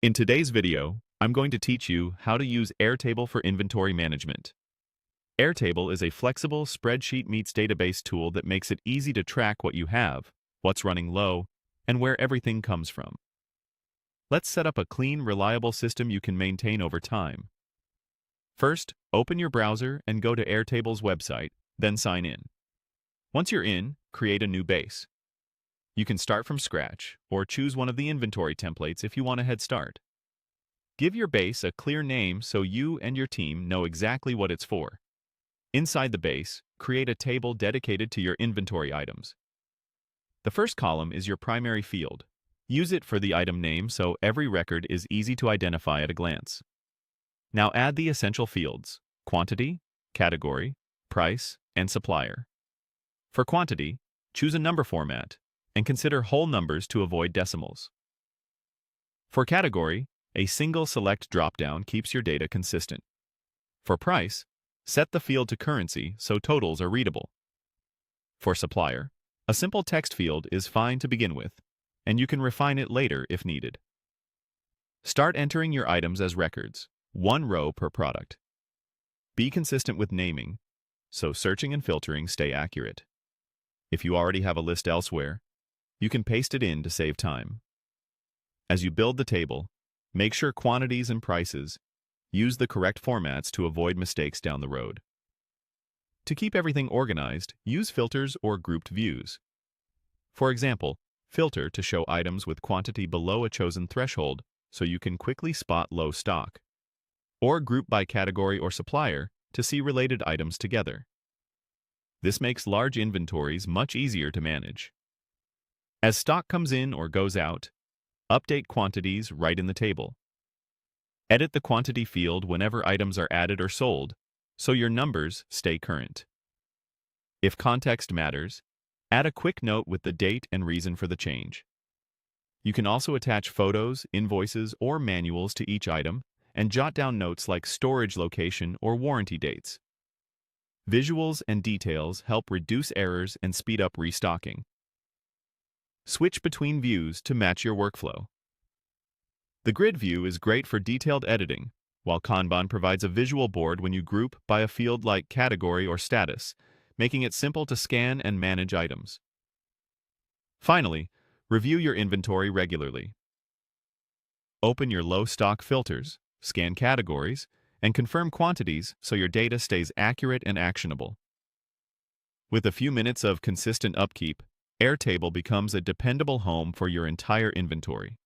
In today's video, I'm going to teach you how to use Airtable for inventory management. Airtable is a flexible spreadsheet meets database tool that makes it easy to track what you have, what's running low, and where everything comes from. Let's set up a clean, reliable system you can maintain over time. First, open your browser and go to Airtable's website, then sign in. Once you're in, create a new base. You can start from scratch, or choose one of the inventory templates if you want a head start. Give your base a clear name so you and your team know exactly what it's for. Inside the base, create a table dedicated to your inventory items. The first column is your primary field. Use it for the item name so every record is easy to identify at a glance. Now add the essential fields: quantity, category, price, and supplier. For quantity, choose a number format and consider whole numbers to avoid decimals. For category, a single select dropdown keeps your data consistent. For price, set the field to currency so totals are readable. For supplier, a simple text field is fine to begin with, and you can refine it later if needed. Start entering your items as records, one row per product. Be consistent with naming, so searching and filtering stay accurate. If you already have a list elsewhere, you can paste it in to save time. As you build the table, make sure quantities and prices use the correct formats to avoid mistakes down the road. To keep everything organized, use filters or grouped views. For example, filter to show items with quantity below a chosen threshold so you can quickly spot low stock, or group by category or supplier to see related items together. This makes large inventories much easier to manage. As stock comes in or goes out, update quantities right in the table. Edit the quantity field whenever items are added or sold, so your numbers stay current. If context matters, add a quick note with the date and reason for the change. You can also attach photos, invoices, or manuals to each item and jot down notes like storage location or warranty dates. Visuals and details help reduce errors and speed up restocking. Switch between views to match your workflow. The grid view is great for detailed editing, while Kanban provides a visual board when you group by a field like category or status, making it simple to scan and manage items. Finally, review your inventory regularly. Open your low stock filters, scan categories, and confirm quantities so your data stays accurate and actionable. With a few minutes of consistent upkeep, Airtable becomes a dependable home for your entire inventory.